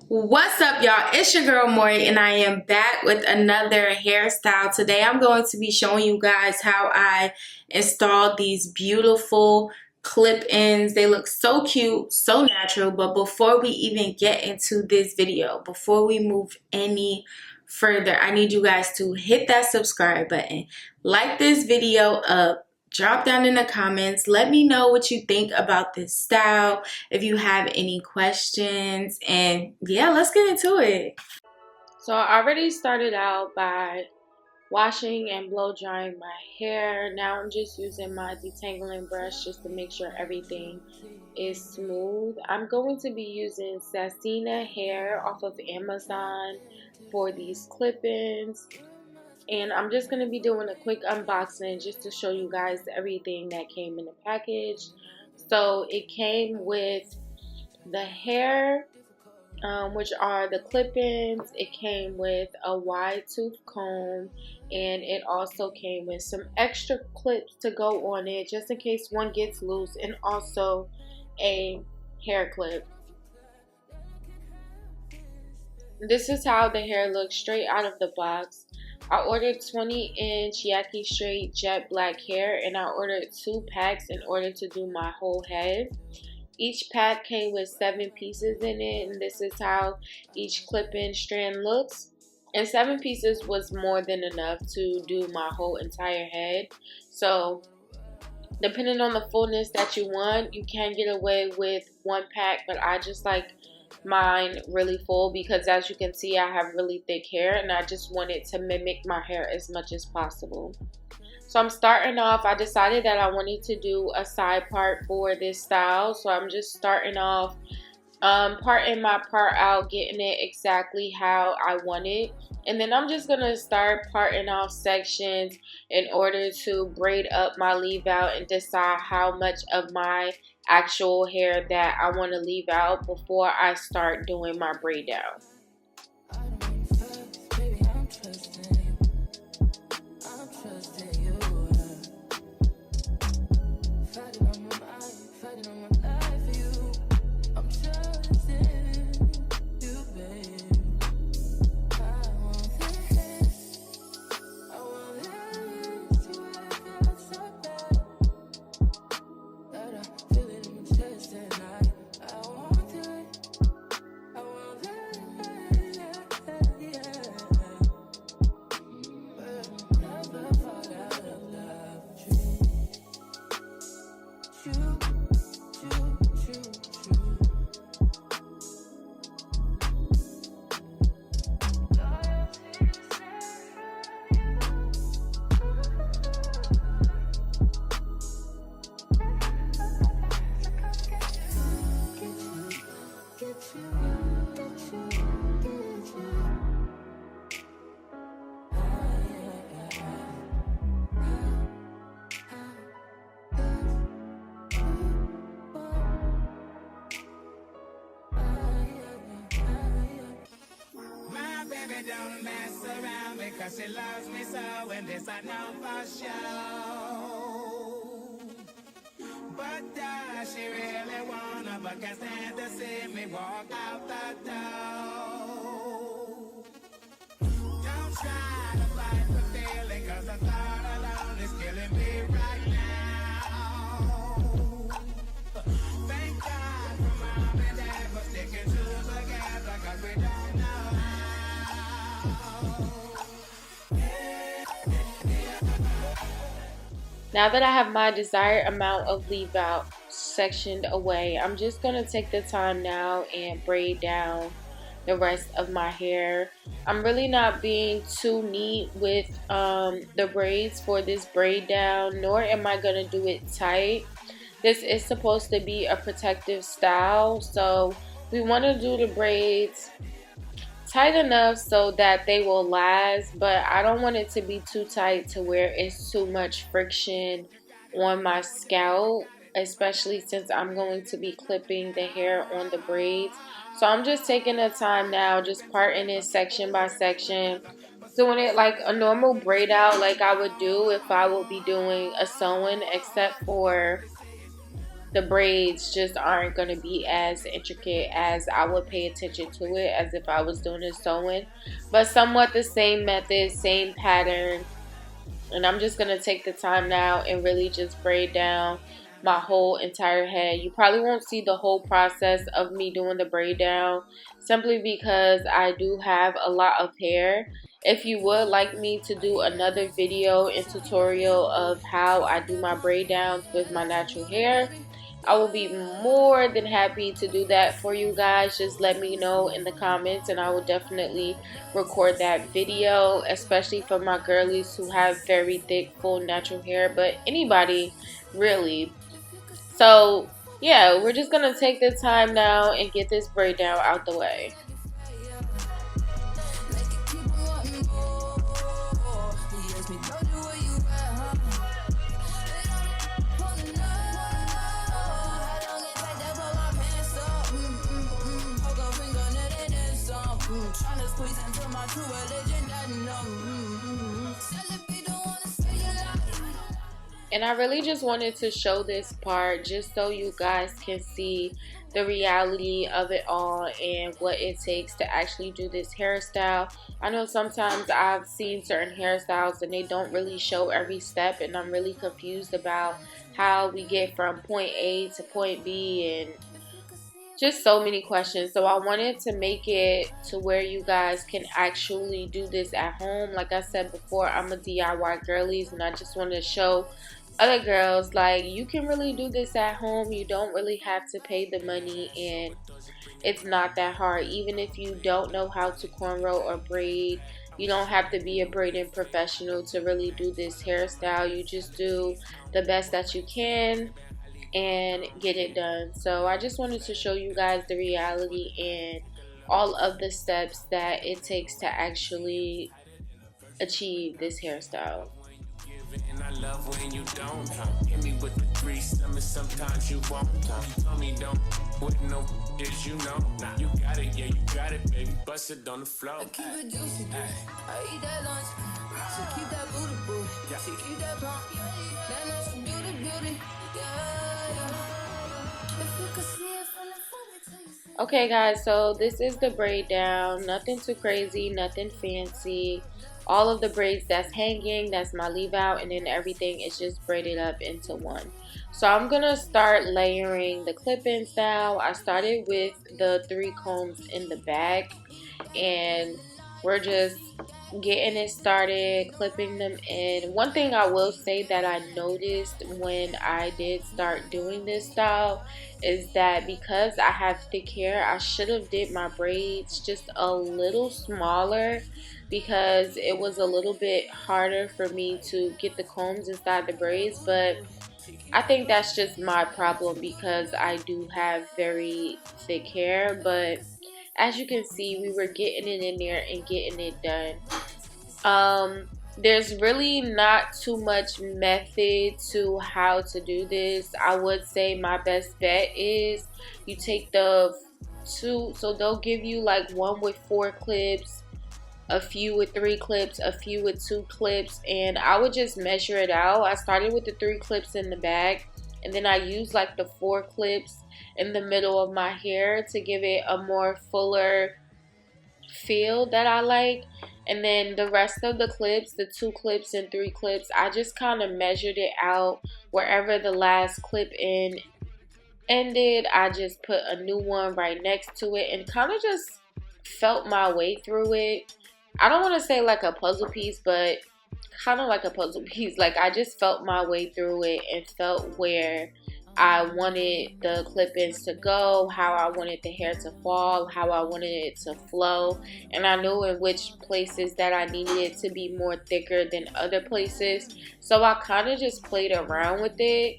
What's up, y'all? It's your girl Maury, and I am back with another hairstyle. Today I'm going to be showing you guys how I installed these beautiful clip-ins. They look so cute, so natural. But before we even get into this video, before we move any further, I need you guys to hit that subscribe button, like this video up, drop down in the comments, let me know what you think about this style, if you have any questions, and yeah, let's get into it. So I already started out by washing and blow drying my hair. Now I'm just using my detangling brush just to make sure everything is smooth. I'm going to be using Sassina hair off of Amazon for these clip-ins. And I'm just going to be doing a quick unboxing just to show you guys everything that came in the package. So it came with the hair, which are the clip-ins. It came with a wide tooth comb, and it also came with some extra clips to go on it just in case one gets loose, and also a hair clip. This is how the hair looks straight out of the box. I ordered 20-inch Yaki straight jet black hair, and I ordered 2 packs in order to do my whole head. Each pack came with 7 pieces in it, and this is how each clip-in strand looks. And 7 pieces was more than enough to do my whole entire head. So depending on the fullness that you want, you can get away with 1 pack, but I just like mine really full because, as you can see, I have really thick hair and I just wanted to mimic my hair as much as possible. So I'm starting off, I decided that I wanted to do a side part for this style, so I'm just starting off parting my part out, getting it exactly how I want it. And then I'm just going to start parting off sections in order to braid up my leave out and decide how much of my actual hair that I want to leave out before I start doing my braid down. Don't mess around because she loves me so, and this I know for sure. But does she really wanna, but can't stand to see me walk out the door? Don't try to fight the feeling, cause the thought alone is killing me right now. Thank God for mom and dad for sticking together, cause we don't know how. Now that I have my desired amount of leave out sectioned away, I'm just going to take the time now and braid down the rest of my hair. I'm really not being too neat with the braids for this braid down, nor am I going to do it tight. This is supposed to be a protective style, so we want to do the braids tight enough so that they will last, but I don't want it to be too tight to where it's too much friction on my scalp, especially since I'm going to be clipping the hair on the braids. So I'm just taking the time now, just parting it section by section, doing it like a normal braid out like I would do if I would be doing a sewing, except for the braids just aren't going to be as intricate as I would pay attention to it as if I was doing a sewing. But somewhat the same method, same pattern. And I'm just going to take the time now and really just braid down my whole entire head. You probably won't see the whole process of me doing the braid down simply because I do have a lot of hair. If you would like me to do another video and tutorial of how I do my braid downs with my natural hair, I will be more than happy to do that for you guys. Just let me know in the comments and I will definitely record that video, especially for my girlies who have very thick, full natural hair, but anybody really. So yeah, we're just gonna take the time now and get this braid down out the way. And I really just wanted to show this part just so you guys can see the reality of it all and what it takes to actually do this hairstyle. I know sometimes I've seen certain hairstyles and they don't really show every step, and I'm really confused about how we get from point A to point B and just so many questions. So I wanted to make it to where you guys can actually do this at home. Like I said before, I'm a DIY girlies and I just want to show other girls like you can really do this at home. You don't really have to pay the money and it's not that hard. Even if you don't know how to cornrow or braid, you don't have to be a braiding professional to really do this hairstyle. You just do the best that you can and get it done. So I just wanted to show you guys the reality and all of the steps that it takes to actually achieve this hairstyle. And I love when you don't hit me with the three summers, sometimes you won't tell me don't with no is you know you got it, yeah, you got it, baby, bust it on the floor. I keep it juicy, I eat that lunch, so keep that booty booty, so keep that pump, that nice beauty, if you could see it from the front. Okay guys, so this is the braid down. Nothing too crazy, nothing fancy. All of the braids that's hanging, that's my leave out, and then everything is just braided up into one. So I'm gonna start layering the clip-ins now. I started with the 3 combs in the back and we're just getting it started, clipping them in. One thing I will say that I noticed when I did start doing this style is that because I have thick hair, I should have did my braids just a little smaller because it was a little bit harder for me to get the combs inside the braids. But I think that's just my problem because I do have very thick hair. But as you can see, we were getting it in there and getting it done. There's really not too much method to how to do this. I would say my best bet is you take the 2, so they'll give you like one with 4 clips, a few with 3 clips, a few with 2 clips, and I would just measure it out. I started with the 3 clips in the back, and then I used like the 4 clips in the middle of my hair to give it a more fuller feel that I like. And then the rest of the clips, the 2 clips and 3 clips, I just kind of measured it out. Wherever the last clip in ended, I just put a new one right next to it and kind of just felt my way through it. I don't want to say like a puzzle piece, but kind of like a puzzle piece. Like I just felt my way through it and felt where I wanted the clip-ins to go, how I wanted the hair to fall, how I wanted it to flow, and I knew in which places that I needed it to be more thicker than other places. So I kind of just played around with it.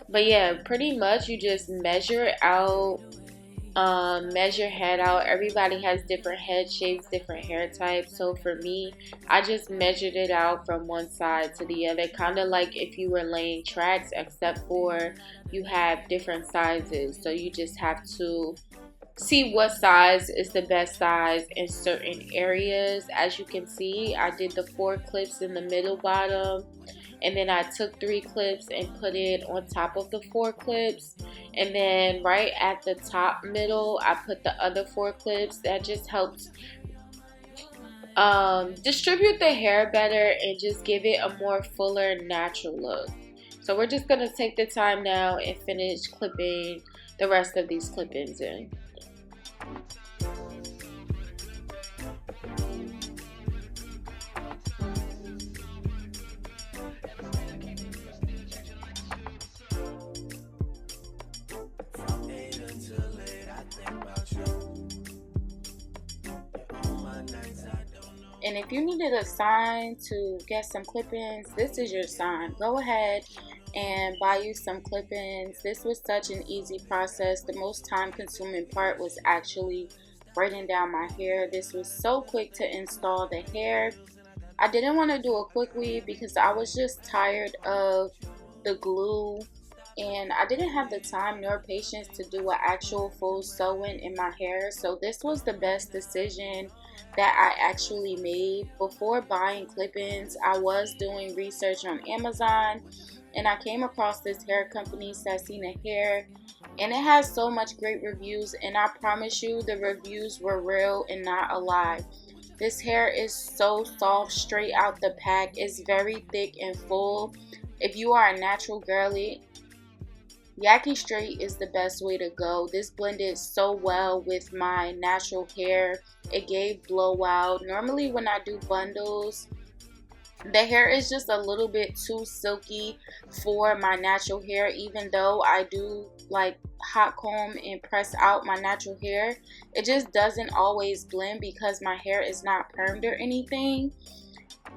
But yeah, pretty much you just measure it out, measure head out. Everybody has different head shapes, different hair types. So for me, I just measured it out from one side to the other, kind of like if you were laying tracks, except for you have different sizes. So you just have to see what size is the best size in certain areas. As you can see, I did the 4 clips in the middle bottom, and then I took 3 clips and put it on top of the 4 clips, and then right at the top middle I put the other 4 clips. That just helps distribute the hair better and just give it a more fuller, natural look. So we're just gonna take the time now and finish clipping the rest of these clip-ins in. And if you needed a sign to get some clip-ins, this is your sign. Go ahead and buy you some clip-ins. This was such an easy process. The most time-consuming part was actually braiding down my hair. This was so quick to install the hair. I didn't want to do a quick weave because I was just tired of the glue, and I didn't have the time nor patience to do an actual full sewing in my hair. So this was the best decision that I actually made. Before buying clip-ins, I was doing research on Amazon, and I came across this hair company, Sassina Hair, and it has so much great reviews, and I promise you the reviews were real and not a lie. This hair is so soft straight out the pack. It's very thick and full. If you are a natural girly, Yaki straight is the best way to go. This blended so well with my natural hair. It gave blowout. Normally when I do bundles, the hair is just a little bit too silky for my natural hair. Even though I do like hot comb and press out my natural hair, it just doesn't always blend because my hair is not permed or anything.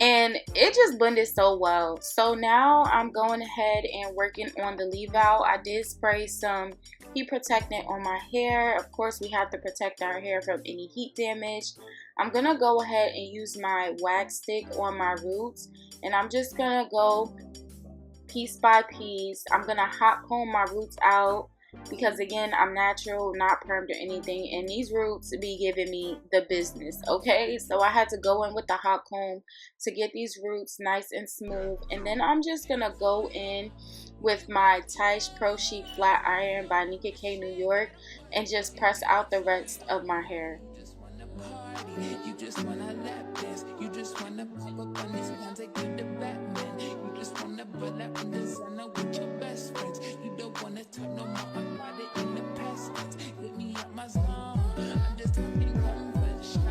And it just blended so well. So now I'm going ahead and working on the leave out. I did spray some heat protectant on my hair. Of course, we have to protect our hair from any heat damage. I'm gonna go ahead and use my wax stick on my roots, and I'm just gonna go piece by piece. I'm gonna hot comb my roots out because again, I'm natural, not permed or anything, and these roots be giving me the business, okay? So I had to go in with the hot comb to get these roots nice and smooth, and then I'm just gonna go in with my Tyche Pro Chic flat iron by Imari.Akyyah New York and just press out the rest of my hair. You just wanna lap dance. You just wanna pop up on these ones like you the Batman. You just wanna pull up in the sun with your best friends. You don't wanna talk no more about it in the past tense. Get me out my zone. I'm just talking comfort shy.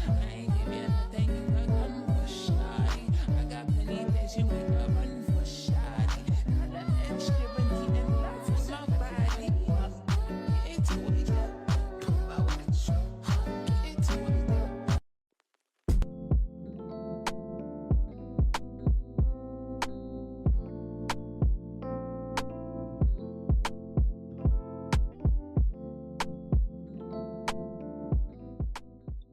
I ain't giving nothing you can come for shy. I got plenty things you make up run for shy. Got that extra money and love for my body. Get into it, yeah. Put my watch. Get into it.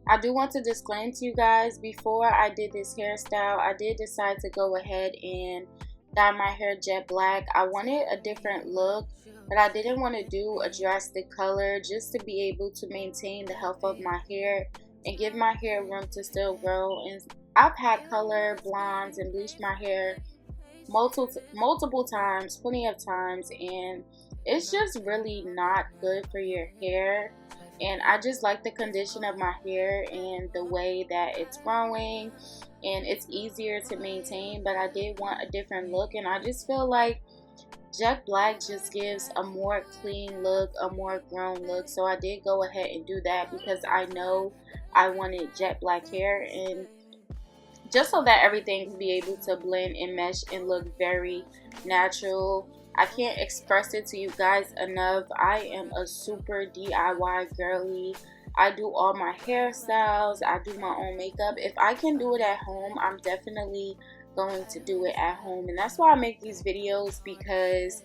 I do want to disclaim to you guys, before I did this hairstyle, I did decide to go ahead and dye my hair jet black. I wanted a different look, but I didn't want to do a drastic color, just to be able to maintain the health of my hair and give my hair room to still grow. And I've had color blondes and bleached my hair multiple times, plenty of times, and it's just really not good for your hair. And I just like the condition of my hair and the way that it's growing, and it's easier to maintain, but I did want a different look, and I just feel like jet black just gives a more clean look, a more grown look. So I did go ahead and do that because I know I wanted jet black hair, and just so that everything can be able to blend and mesh and look very natural. I can't express it to you guys enough. I am a super DIY girly. I do all my hairstyles. I do my own makeup. If I can do it at home, I'm definitely going to do it at home. And that's why I make these videos, because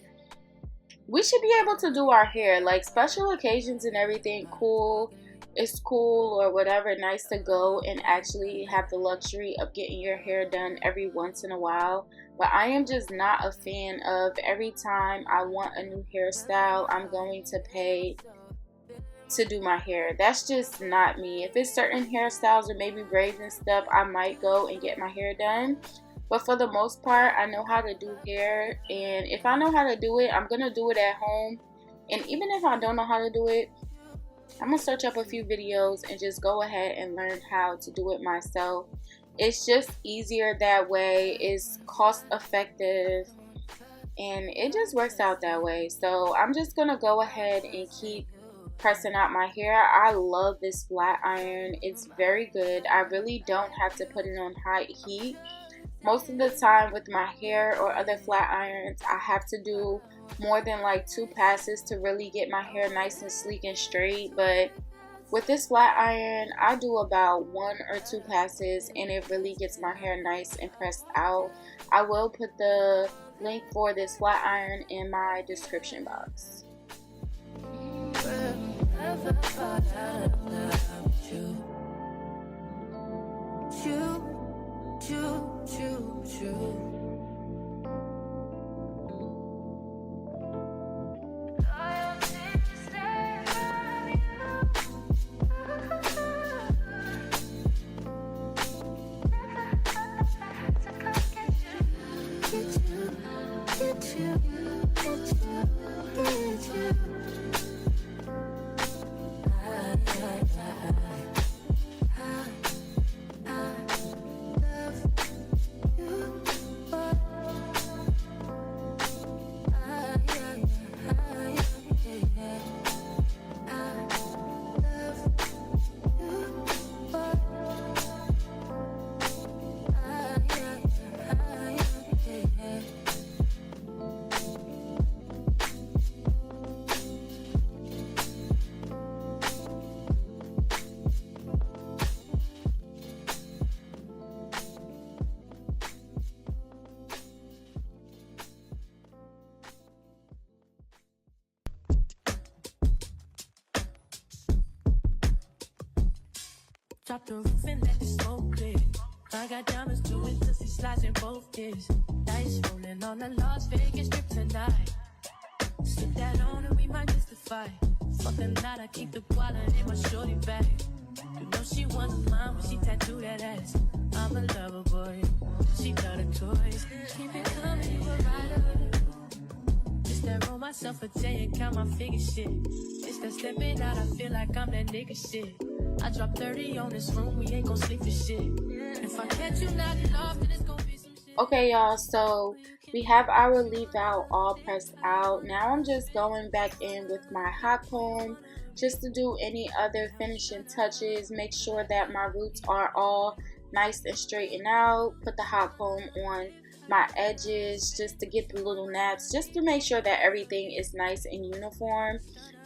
we should be able to do our hair. Like special occasions and everything, cool. It's cool or whatever, nice to go and actually have the luxury of getting your hair done every once in a while. But I am just not a fan of every time I want a new hairstyle, I'm going to pay to do my hair. That's just not me. If it's certain hairstyles or maybe braids and stuff, I might go and get my hair done. But for the most part, I know how to do hair, and if I know how to do it, I'm gonna do it at home. And even if I don't know how to do it, I'm gonna search up a few videos and just go ahead and learn how to do it myself. It's just easier that way, it's cost effective, and it just works out that way. So I'm just gonna go ahead and keep pressing out my hair. I love this flat iron. It's very good. I really don't have to put it on high heat. Most of the time with my hair or other flat irons, I have to do more than like 2 passes to really get my hair nice and sleek and straight. But with this flat iron, I do about 1 or 2 passes and it really gets my hair nice and pressed out. I will put the link for this flat iron in my description box. Drop the roof and let the smoke clear. I got diamonds doing pussy slides in both ears. Dice rolling on the Las Vegas strip tonight. Slip that on and we might mystify. Fuck the night, I keep the wallet in my shorty bag. You know she wasn't mine when she tattooed that ass. I'm a lover boy, she love the toys. Keep it coming, you a rider. It's that roll myself a J and count my figure shit. It's that stepping out, I feel like I'm that nigga shit. I drop 30 on this room, we ain't gon' sleep for shit. If I catch you knocking off, then it's gon' be some shit. Okay, y'all, so we have our leave out all pressed out. Now I'm just going back in with my hot comb just to do any other finishing touches. Make sure that my roots are all nice and straightened out. Put the hot comb on my edges just to get the little naps, just to make sure that everything is nice and uniform.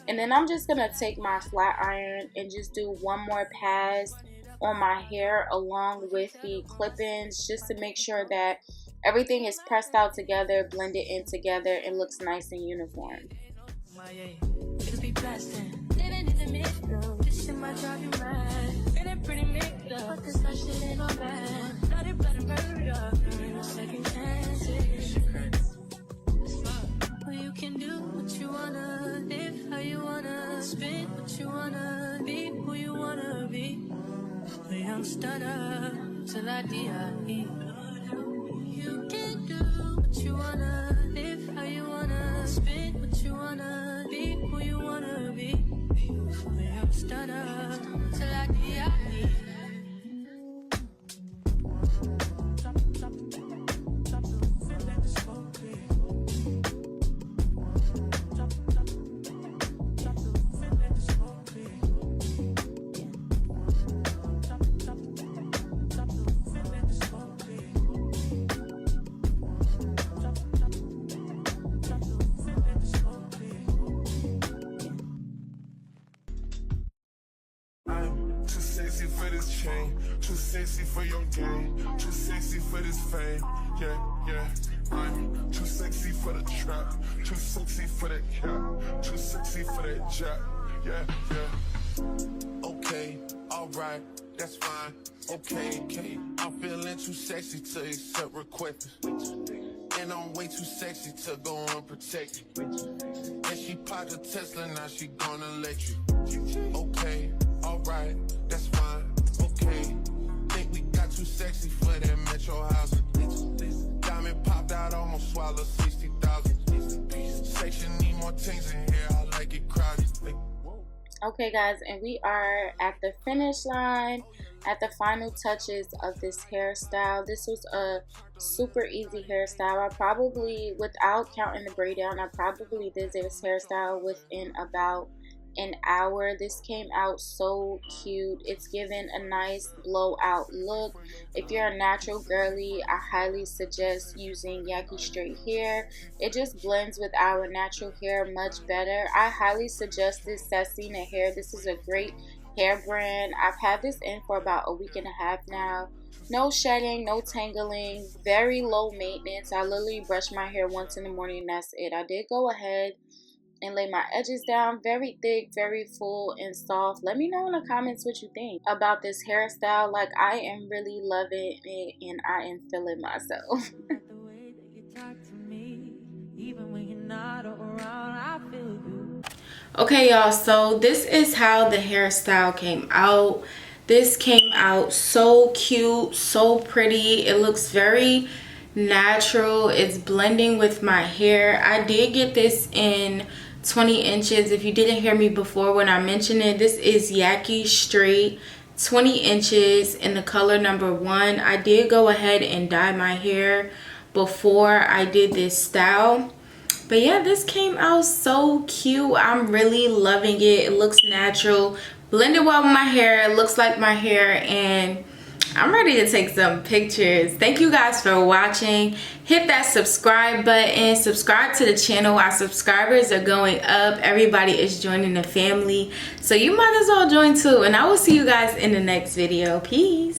And then I'm just gonna take my flat iron and just do one more pass on my hair along with the clip-ins, just to make sure that everything is pressed out together, blended in together, and looks nice and uniform. You can do what you wanna, live how you wanna, spin what you wanna, be who you wanna be. A young stunner till I die. You can do what you wanna, live how you wanna, spin what you wanna, be who you wanna be. A young stunner till I die. Too sexy for your game, too sexy for this fame. Yeah, yeah. I'm too sexy for the trap, too sexy for that cap, too sexy for that jack. Yeah, yeah. Okay, alright, that's fine. Okay, okay. I'm feeling too sexy to accept requests. And I'm way too sexy to go unprotected. And she popped a Tesla, now she gonna let you. Okay, alright, that's fine. Okay, think we got too sexy for that metro house. follow 60,000. Section need more things in here, I like it crowded. Okay guys, and we are at the finish line, at the final touches of this hairstyle. This was a super easy hairstyle. I probably, without counting the braid down, I probably did this hairstyle within about an hour. This came out so cute. It's given a nice blowout look. If you're a natural girly, I highly suggest using Akyyah straight hair. It just blends with our natural hair much better. I highly suggest this Sassina hair. This is a great hair brand. I've had this in for about a week and a half now. No shedding, no tangling, very low maintenance. I literally brush my hair once in the morning and that's it. I did go ahead and lay my edges down, very thick, very full and soft. Let me know in the comments what you think about this hairstyle. Like, I am really loving it and I am feeling myself. Okay y'all, so this is how the hairstyle came out. This came out so cute, so pretty. It looks very natural. It's blending with my hair. I did get this in 20 inches. If you didn't hear me before when I mentioned it, this is Akyyah straight 20 inches in the color number 1. I did go ahead and dye my hair before I did this style. But yeah, this came out so cute. I'm really loving it. It looks natural, blended well with my hair. It looks like my hair, and I'm ready to take some pictures. Thank you guys for watching. Hit that subscribe button. Subscribe to the channel. Our subscribers are going up. Everybody is joining the family. So you might as well join too. And I will see you guys in the next video. Peace.